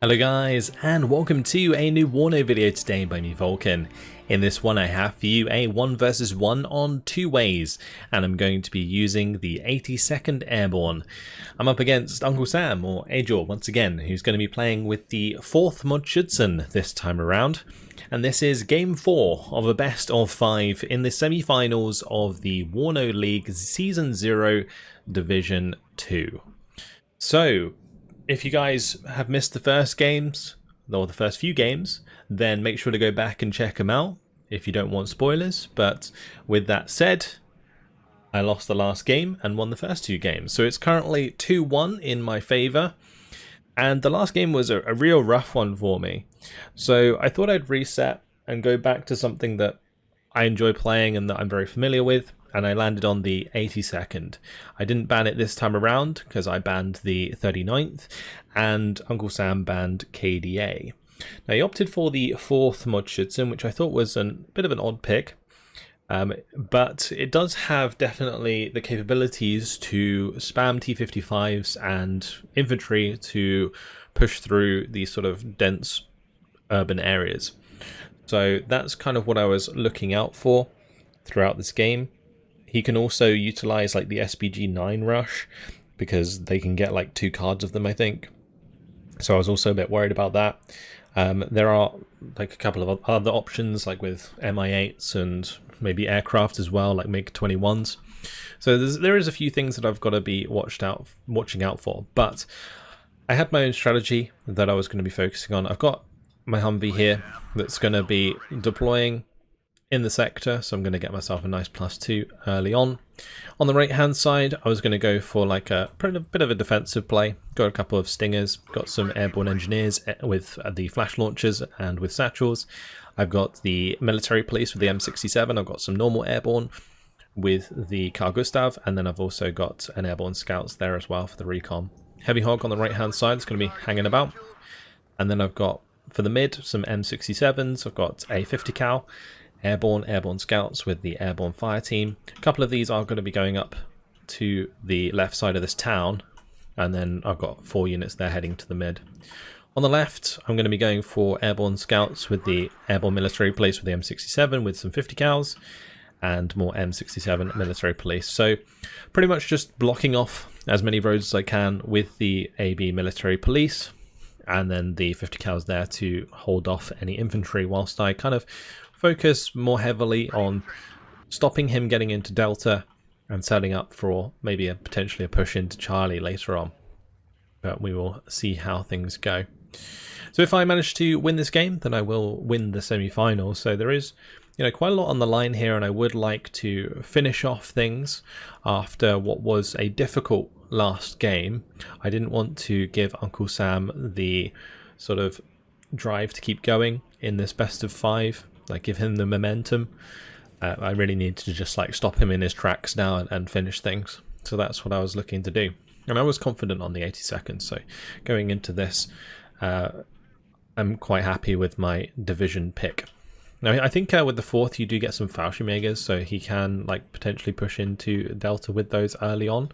Hello guys, and welcome to a new WARNO video today by me, Vulcan. In this one I have for you a 1 versus 1 on 2 ways, and I'm going to be using the 82nd Airborne. I'm up against Uncle Sam, or Ajoor once again, who's going to be playing with the 4th Mod Schützen this time around. And this is game 4 of a best of 5 in the semi-finals of the WARNO League Season 0 Division 2. So, if you guys have missed the first games, or the first few games, then make sure to go back and check them out if you don't want spoilers. But with that said, I lost the last game and won the first 2 games. So it's currently 2-1 in my favour. And the last game was a real rough one for me. So I thought I'd reset and go back to something that I enjoy playing and that I'm very familiar with. And I landed on the 82nd. I didn't ban it this time around because I banned the 39th and Uncle Sam banned KDA. Now he opted for the 4th Mod Schützen, which I thought was a bit of an odd pick, but it does have definitely the capabilities to spam T-55s and infantry to push through these sort of dense urban areas. So that's kind of what I was looking out for throughout this game. He can also utilize like the SPG 9 rush because they can get like 2 cards of them, I think. So I was also a bit worried about that. There are like a couple of other options, like with MI8s and maybe aircraft as well, like MiG-21s. So there is a few things that I've got to be watching out for. But I had my own strategy that I was going to be focusing on. I've got my Humvee here that's going to be deploying in the sector, so I'm going to get myself a nice +2 early on. On the right hand side, I was going to go for like a bit of a defensive play. Got a couple of stingers, got some airborne engineers with the flash launchers and with satchels. I've got the military police with the M67, I've got some normal airborne with the Carl Gustav, and then I've also got an airborne scouts there as well for the recon. Heavy hog on the right hand side is going to be hanging about. And then I've got, for the mid, some M67s, I've got a 50 cal, airborne scouts with the airborne fire team. A couple of these are going to be going up to the left side of this town, and then I've got 4 units there heading to the mid. On the left, I'm going to be going for airborne scouts with the airborne military police with the M67 with some 50 cals and more M67 military police. So pretty much just blocking off as many roads as I can with the AB military police, and then the 50 cals there to hold off any infantry whilst I kind of focus more heavily on stopping him getting into Delta and setting up for maybe potentially a push into Charlie later on. But we will see how things go. So if I manage to win this game, then I will win the semi-final. So there is, quite a lot on the line here, and I would like to finish off things after what was a difficult last game. I didn't want to give Uncle Sam the sort of drive to keep going in this best of 5. Like give him the momentum. I really need to just like stop him in his tracks now and finish things. So that's what I was looking to do. And I was confident on the 82nd. So going into this, I'm quite happy with my division pick. Now I think with the 4th you do get some Fallschirmjägers, so he can like potentially push into Delta with those early on.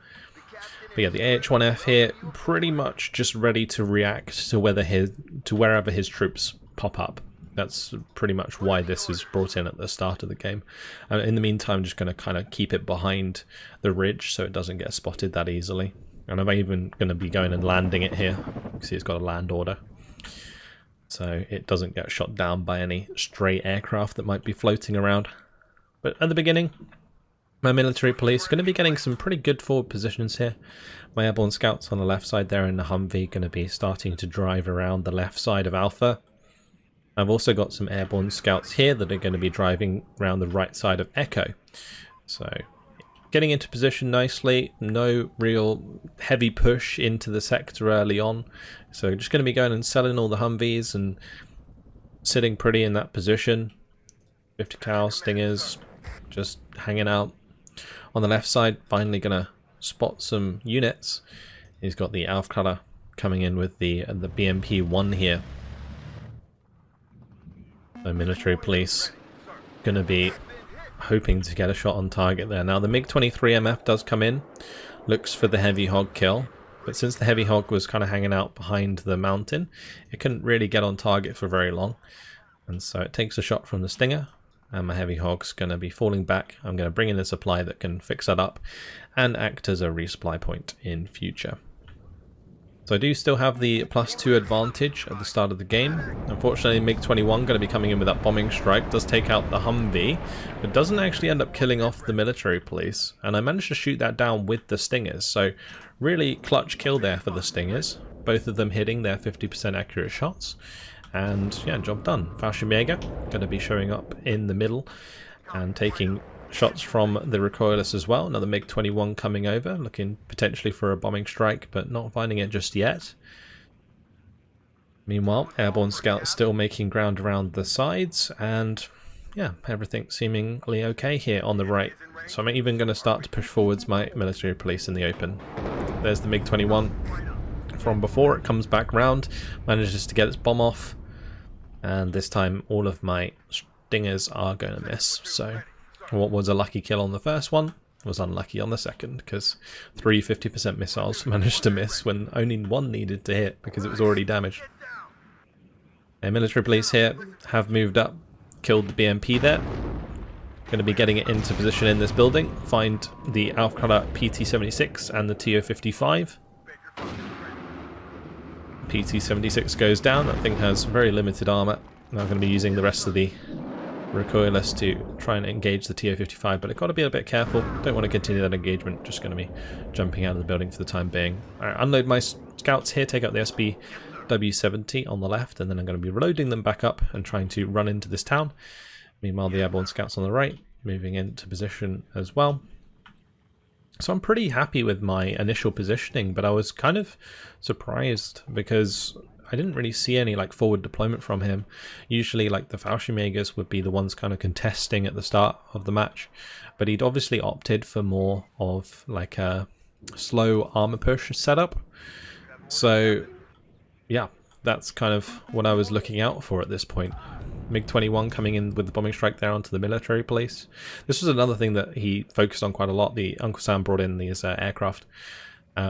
But yeah, the AH-1F here pretty much just ready to react to wherever his troops pop up. That's pretty much why this is brought in at the start of the game. And in the meantime, I'm just going to kind of keep it behind the ridge so it doesn't get spotted that easily. And I'm even going to be going and landing it here. See, it's got a land order. So it doesn't get shot down by any stray aircraft that might be floating around. But at the beginning, my military police going to be getting some pretty good forward positions here. My airborne scouts on the left side there in the Humvee going to be starting to drive around the left side of Alpha. I've also got some airborne scouts here that are going to be driving around the right side of Echo. So getting into position nicely, no real heavy push into the sector early on. So just going to be going and selling all the Humvees and sitting pretty in that position. 50 cal stingers, just hanging out. On the left side, finally going to spot some units. He's got the Aufkladder coming in with the BMP-1 here. So military police going to be hoping to get a shot on target there. Now the MiG-23 MF does come in, looks for the heavy hog kill, but since the heavy hog was kind of hanging out behind the mountain, it couldn't really get on target for very long. And so it takes a shot from the Stinger, and my heavy hog's going to be falling back. I'm going to bring in a supply that can fix that up and act as a resupply point in future. So I do still have the +2 advantage at the start of the game. Unfortunately, MiG-21 going to be coming in with that bombing strike, does take out the Humvee, but doesn't actually end up killing off the military police. And I managed to shoot that down with the Stingers, so really clutch kill there for the Stingers. Both of them hitting their 50% accurate shots. And yeah, job done. Fallschirmjäger going to be showing up in the middle and taking shots from the recoilless as well. Another MiG-21 coming over, looking potentially for a bombing strike, but not finding it just yet. Meanwhile, airborne scouts still making ground around the sides, and yeah, everything seemingly okay here on the right. So I'm even going to start to push forwards my military police in the open. There's the MiG-21 from before. It comes back round, manages to get its bomb off, and this time all of my Stingers are going to miss. So what was a lucky kill on the first one was unlucky on the second, because 3 50% missiles managed to miss when only one needed to hit because it was already damaged. A military police here have moved up, killed the BMP there. Going to be getting it into position in this building. Find the Alcala PT-76 and the TO-55. PT-76 goes down. That thing has very limited armor. Now I'm going to be using the rest of the recoilless to try and engage the TO-55, but I've got to be a bit careful. Don't want to continue that engagement. Just going to be jumping out of the building for the time being. Alright, unload my scouts here, take out the SBW-70 on the left, and then I'm going to be reloading them back up and trying to run into this town. Meanwhile, the airborne scouts on the right moving into position as well. So I'm pretty happy with my initial positioning, but I was kind of surprised because I didn't really see any like forward deployment from him. Usually like the Fallschirmjägers would be the ones kind of contesting at the start of the match, but he'd obviously opted for more of like a slow armor push setup. So yeah, that's kind of what I was looking out for at this point. MiG-21 coming in with the bombing strike there onto the military police. This was another thing that he focused on quite a lot. The Uncle Sam brought in these aircraft.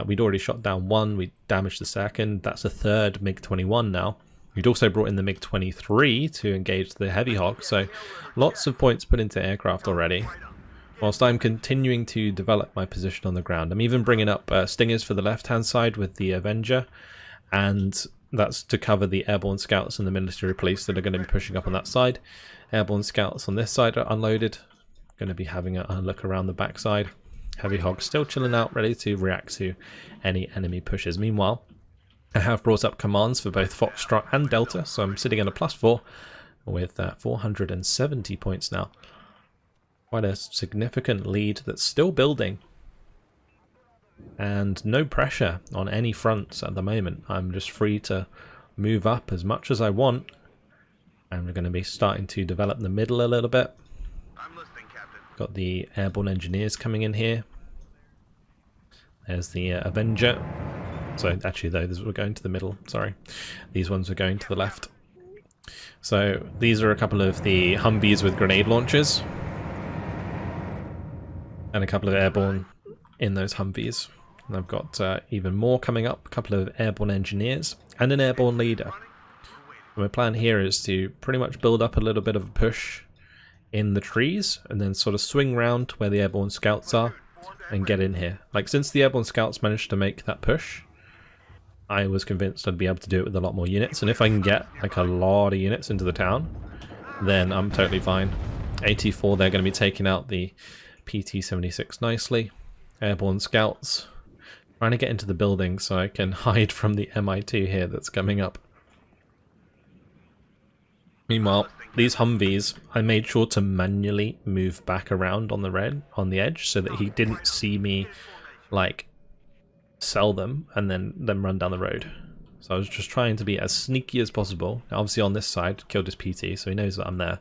We'd already shot down one, we damaged the second. That's a third MiG-21 now. We'd also brought in the MiG-23 to engage the heavy hog, so lots of points put into aircraft already. Whilst I'm continuing to develop my position on the ground. I'm even bringing up Stingers for the left-hand side with the Avenger, and that's to cover the airborne scouts and the military police that are going to be pushing up on that side. Airborne scouts on this side are unloaded. Going to be having a look around the backside. Heavy hog still chilling out, ready to react to any enemy pushes. Meanwhile, I have brought up commands for both Foxtrot and Delta, so I'm sitting at a +4 with 470 points now. Quite a significant lead that's still building. And no pressure on any fronts at the moment. I'm just free to move up as much as I want. And we're going to be starting to develop the middle a little bit. Got the airborne engineers coming in here. There's the Avenger. So actually those were going to the middle, sorry. These ones were going to the left. So these are a couple of the Humvees with grenade launchers. And a couple of airborne in those Humvees. And I've got even more coming up, a couple of airborne engineers and an airborne leader. And my plan here is to pretty much build up a little bit of a push in the trees and then sort of swing round to where the airborne scouts are and get in here. Like, since the airborne scouts managed to make that push, I was convinced I'd be able to do it with a lot more units, and if I can get like a lot of units into the town, then I'm totally fine. 84, they're going to be taking out the PT-76 nicely. Airborne scouts trying to get into the building so I can hide from the MI2 here that's coming up. Meanwhile, these Humvees, I made sure to manually move back around on the edge so that he didn't see me like sell them and then run down the road. So I was just trying to be as sneaky as possible. Now, obviously on this side, killed his PT, so he knows that I'm there.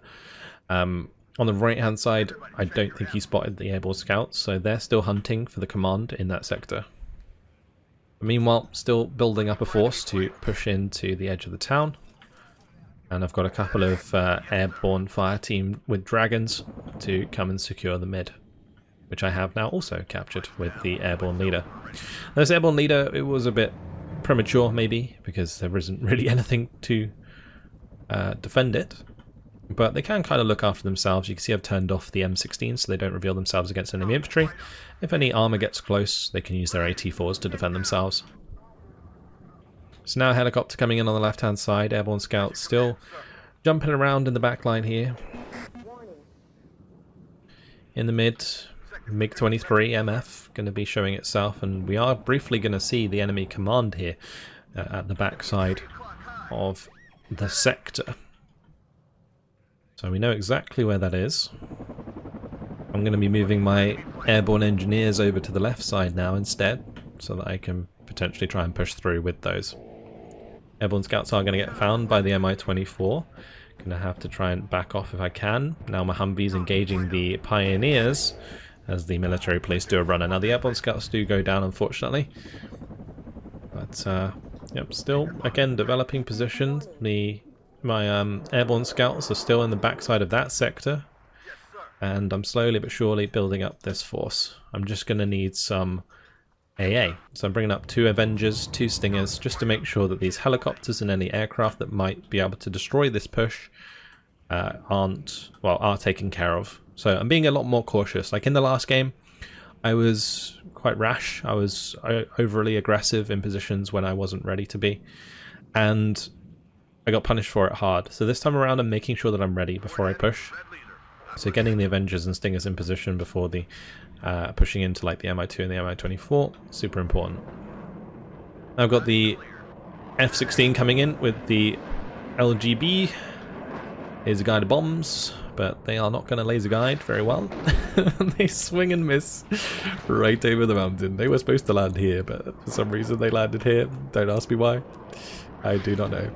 On the right hand side, I don't think he spotted the airborne scouts, so they're still hunting for the command in that sector. Meanwhile, still building up a force to push into the edge of the town. And I've got a couple of airborne fire team with dragons to come and secure the mid. which I have now also captured with the Airborne leader. Now, this Airborne leader, it was a bit premature maybe, because there isn't really anything to defend it. But they can kind of look after themselves. You can see I've turned off the M16 so they don't reveal themselves against enemy infantry. If any armor gets close, they can use their AT4s to defend themselves. So now a helicopter coming in on the left-hand side. Airborne scouts still jumping around in the back line here. In the mid, MiG-23 MF going to be showing itself, and we are briefly going to see the enemy command here at the back side of the sector. So we know exactly where that is. I'm going to be moving my airborne engineers over to the left side now instead, so that I can potentially try and push through with those. Airborne scouts are going to get found by the Mi-24. Going to have to try and back off if I can. Now my Humvee's engaging the pioneers as the military police do a runner. Now the airborne scouts do go down, unfortunately. But, yep, still, again, developing positions. My airborne scouts are still in the backside of that sector, and I'm slowly but surely building up this force. I'm just going to need some AA. So I'm bringing up 2 Avengers, 2 Stingers, just to make sure that these helicopters and any aircraft that might be able to destroy this push are taken care of. So I'm being a lot more cautious. Like in the last game, I was quite rash. I was overly aggressive in positions when I wasn't ready to be, and I got punished for it hard. So this time around I'm making sure that I'm ready before I push. So getting the Avengers and Stingers in position before the pushing into like the Mi-2 and the Mi-24, super important. I've got the F-16 coming in with the LGB laser guided bombs, but they are not going to laser guide very well. They swing and miss right over the mountain. They were supposed to land here, but for some reason they landed here. Don't ask me why. I do not know.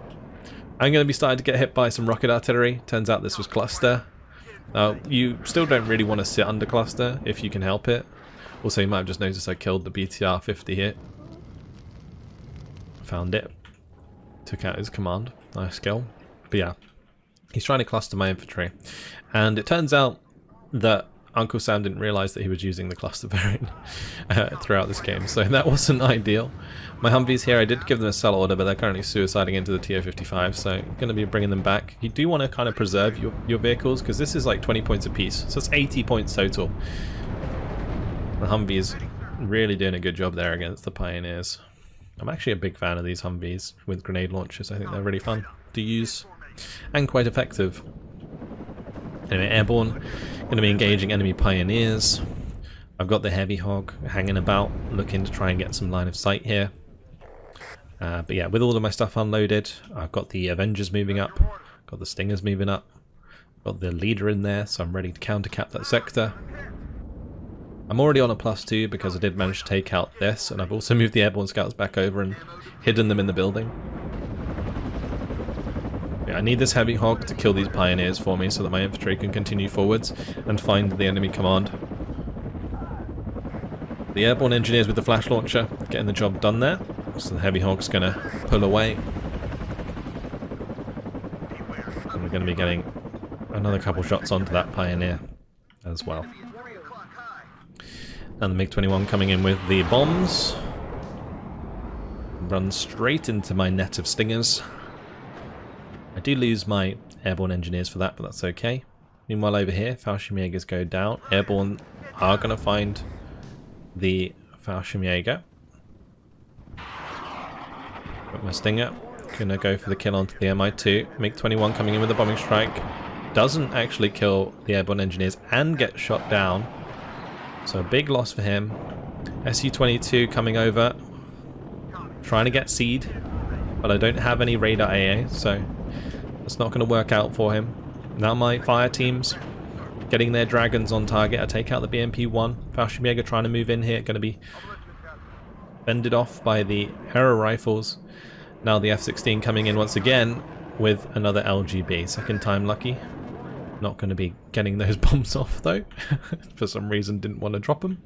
I'm going to be starting to get hit by some rocket artillery. Turns out this was cluster. Now, you still don't really want to sit under cluster if you can help it. Also, you might have just noticed I killed the BTR-50 here. Found it. Took out his command. Nice kill. But yeah, he's trying to cluster my infantry. And it turns out that Uncle Sam didn't realise that he was using the cluster variant throughout this game, so that wasn't ideal. My Humvees here, I did give them a sell order, but they're currently suiciding into the TO-55, so I'm going to be bringing them back. You do want to kind of preserve your vehicles, because this is like 20 points apiece, so it's 80 points total. The Humvees really doing a good job there against the Pioneers. I'm actually a big fan of these Humvees with grenade launchers. I think they're really fun to use and quite effective. Anyway, Airborne, going to be engaging enemy Pioneers. I've got the Heavy Hog hanging about, looking to try and get some line of sight here. But yeah, with all of my stuff unloaded, I've got the Avengers moving up, got the Stingers moving up, got the leader in there, so I'm ready to counter-cap that sector. I'm already on a +2 because I did manage to take out this, and I've also moved the Airborne Scouts back over and hidden them in the building. Yeah, I need this Heavy Hog to kill these Pioneers for me so that my infantry can continue forwards and find the enemy command. The Airborne Engineers with the flash launcher getting the job done there. So the Heavy Hog's going to pull away. And we're going to be getting another couple shots onto that Pioneer as well. And the MiG-21 coming in with the bombs. Run straight into my net of Stingers. I do lose my Airborne Engineers for that, but that's okay. Meanwhile over here, Fallschirmjägers go down. Airborne are going to find the Fallschirmjäger. Got my Stinger. Gonna go for the kill onto the Mi-2. MiG-21 coming in with a bombing strike. Doesn't actually kill the Airborne Engineers and get shot down. So a big loss for him. Su-22 coming over. Trying to get seed. But I don't have any radar AA, so that's not going to work out for him. Now my fire teams getting their dragons on target. I take out the BMP-1. Fallschirmjäger trying to move in here. Going to be fended off by the Arrow rifles. Now the F-16 coming in once again with another LGB. Second time lucky. Not going to be getting those bombs off though. For some reason didn't want to drop them.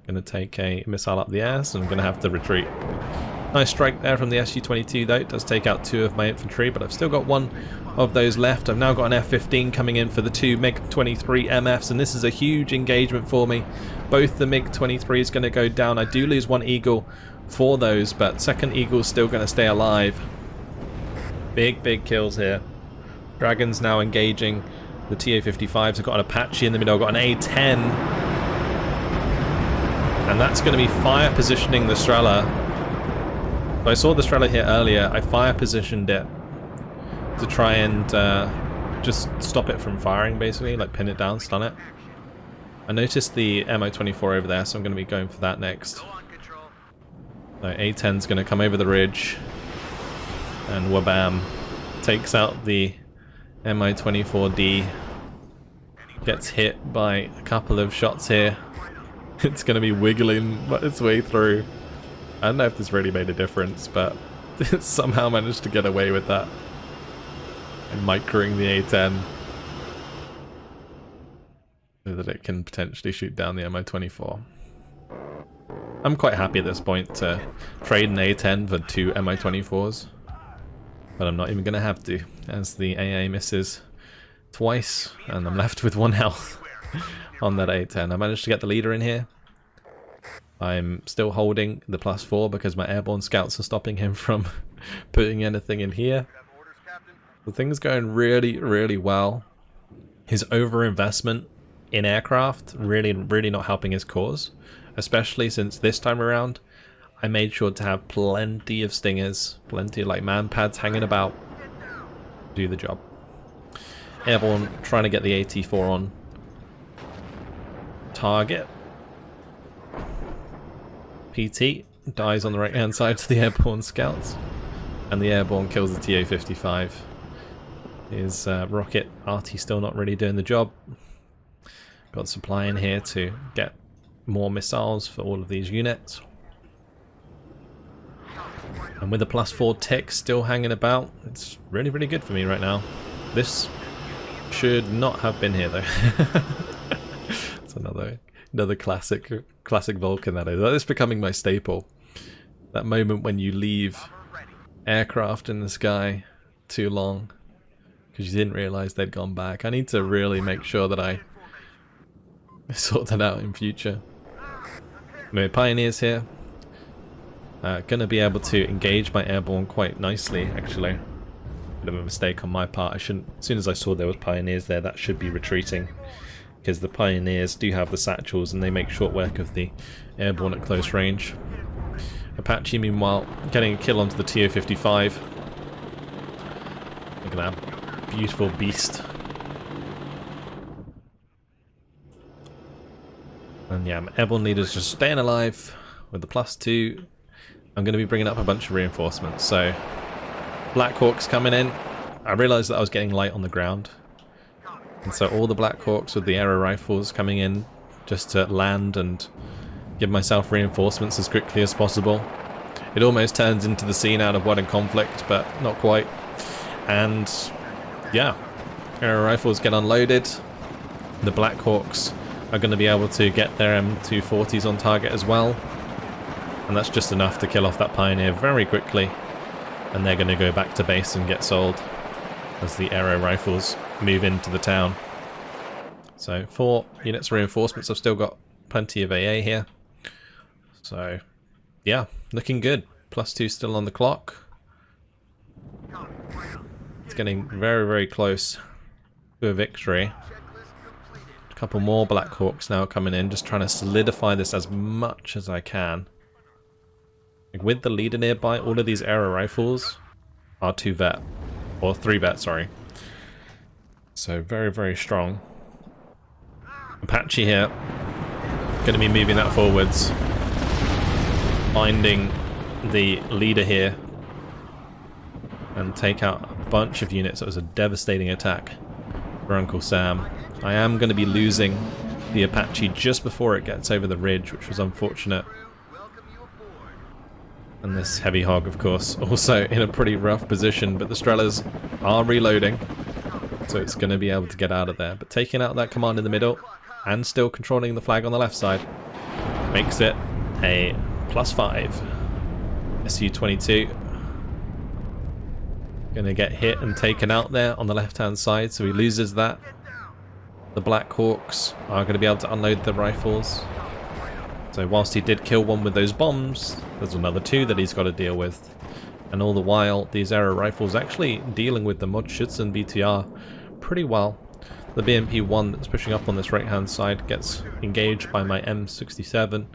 Going to take a missile up the air, so I'm going to have to retreat. Nice strike there from the Su-22 though. It does take out 2 of my infantry, but I've still got 1 of those left. I've now got an F-15 coming in for the 2 MiG-23 MFs, and this is a huge engagement for me. Both the MiG-23 is going to go down. I do lose 1 Eagle for those, but second Eagle's still going to stay alive. Big kills here. Dragon's now engaging the TA-55s. I've got an Apache in the middle. I've got an A-10. And that's going to be fire positioning the Strela. I saw the Strela here earlier. I fire positioned it to try and just stop it from firing, basically, like pin it down, stun it. I noticed the MO-24 over there, so I'm going to be going for that next. So A-10's going to come over the ridge, and wabam, takes out the MO-24D. Gets hit by a couple of shots here. It's going to be wiggling its way through. I don't know if this really made a difference, but it somehow managed to get away with that. And microing the A-10 so that it can potentially shoot down the MO-24. I'm quite happy at this point to trade an A-10 for 2 MO-24s. But I'm not even going to have to, as the AA misses twice, and I'm left with 1 health on that A-10. I managed to get the leader in here. I'm still holding the +4 because my airborne scouts are stopping him from putting anything in here. The thing's going really well. His overinvestment in aircraft really not helping his cause, especially since this time around I made sure to have plenty of stingers, plenty of like man pads hanging about. Do the job. Airborne trying to get the AT-4 on target. PT dies on the right hand side to the airborne scouts, and the airborne kills the TA-55. His rocket arty still not really doing the job. Got supply in here to get more missiles for all of these units. And with the +4 tick still hanging about, it's really good for me right now. This should not have been here though. It's another classic Vulcan, that is. That is becoming my staple. That moment when you leave aircraft in the sky too long because you didn't realize they'd gone back. I need to really make sure that I sort that out in future. Anyway, Pioneers here. Gonna be able to engage my airborne quite nicely, actually. Bit of a mistake on my part. I shouldn't. As soon as I saw there was Pioneers there, that should be retreating, because the Pioneers do have the satchels and they make short work of the airborne at close range. Apache, meanwhile, getting a kill onto the TA-55. Look at that beautiful beast. And yeah, my airborne leader's just staying alive with the +2. I'm going to be bringing up a bunch of reinforcements. So, Black Hawks coming in. I realised that I was getting light on the ground. And so all the Black Hawks with the aero rifles coming in just to land and give myself reinforcements as quickly as possible. It almost turns into the scene out of What in Conflict, but not quite. And yeah, aero rifles get unloaded. The Black Hawks are going to be able to get their M240s on target as well. And that's just enough to kill off that Pioneer very quickly. And they're going to go back to base and get sold as the aero rifles move into the town. So 4 units of reinforcements. I've still got plenty of AA here. So yeah, looking good. +2 still on the clock. It's getting very close to a victory. A couple more Black Hawks now coming in, just trying to solidify this as much as I can. Like with the leader nearby, all of these aero rifles are 2 vet. Or 3 vet, sorry. So very strong. Apache here. Going to be moving that forwards. Finding the leader here. And take out a bunch of units. That was a devastating attack for Uncle Sam. I am going to be losing the Apache just before it gets over the ridge, which was unfortunate. And this heavy hog, of course, also in a pretty rough position, but the Strelas are reloading, so it's going to be able to get out of there. But taking out that command in the middle and still controlling the flag on the left side makes it a +5. Su-22 gonna get hit and taken out there on the left hand side, so he loses that. The Black Hawks are going to be able to unload the rifles. So whilst he did kill one with those bombs, there's another two that he's got to deal with. And all the while, these arrow rifles actually dealing with the mod Schützen BTR pretty well. The BMP-1 that's pushing up on this right-hand side gets engaged by my M67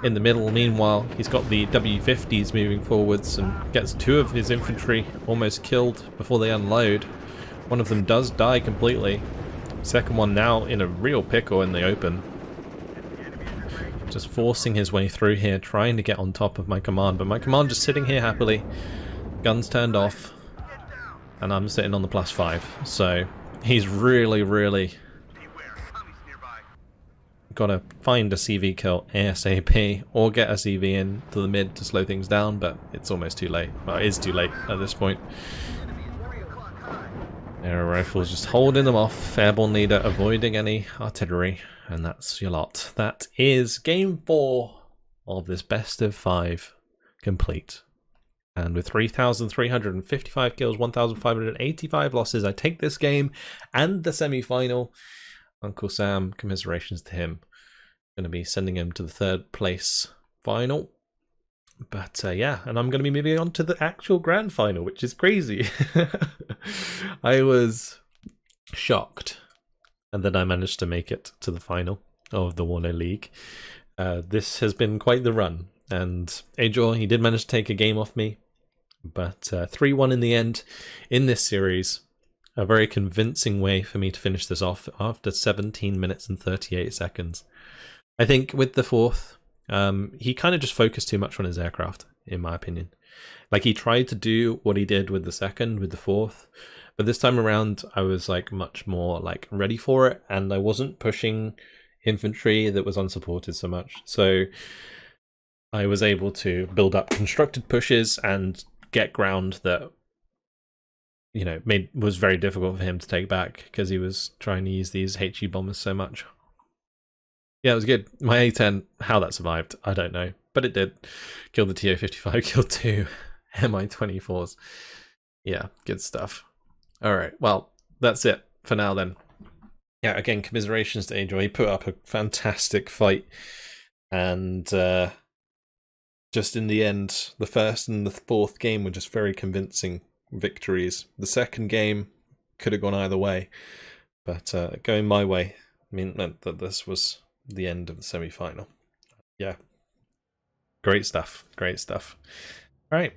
in the middle. Meanwhile, he's got the W50s moving forwards and gets two of his infantry almost killed before they unload. One of them does die completely. Second one now in a real pickle in the open. Just forcing his way through here, trying to get on top of my command, but my command just sitting here happily. Guns turned off, and I'm sitting on the +5, so he's really gotta find a CV kill ASAP, or get a CV in to the mid to slow things down, but it's almost too late. Well, it is too late at this point. Arrow rifles just holding them off, airborne leader avoiding any artillery, and that's your lot. That is game 4 of this best of 5 complete. And with 3,355 kills, 1,585 losses, I take this game and the semi-final. Uncle Sam, commiserations to him. Going to be sending him to the 3rd place final. But yeah, and I'm going to be moving on to the actual grand final, which is crazy. I was shocked, and then I managed to make it to the final of the WARNO League. This has been quite the run, and Ajoor, he did manage to take a game off me, but 3-1 in the end in this series. A very convincing way for me to finish this off after 17 minutes and 38 seconds. I think with the 4th, he kind of just focused too much on his aircraft, in my opinion. Like, he tried to do what he did with the 2nd, with the 4th, but this time around I was like much more like ready for it, and I wasn't pushing infantry that was unsupported so much. So I was able to build up constructed pushes and get ground that, you know, was very difficult for him to take back because he was trying to use these HE bombers so much. Yeah, it was good. My A10, how that survived, I don't know, but it did. Killed the TO-55, killed 2 Mi-24s. Yeah, good stuff. Alright, well, that's it for now then. Yeah, again, commiserations to Ajoor. He put up a fantastic fight, and just in the end, the 1st and the 4th game were just very convincing victories. The 2nd game could have gone either way, but going my way meant that this was the end of the semi-final. Yeah, great stuff, great stuff. All right,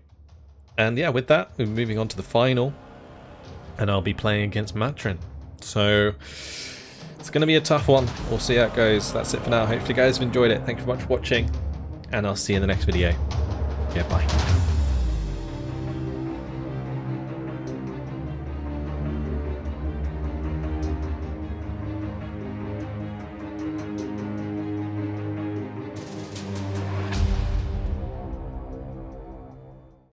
and yeah, with that, we're moving on to the final, and I'll be playing against Matrin. So it's going to be a tough one. We'll see how it goes. That's it for now. Hopefully you guys have enjoyed it. Thank you very much for watching, and I'll see you in the next video. Yeah, bye.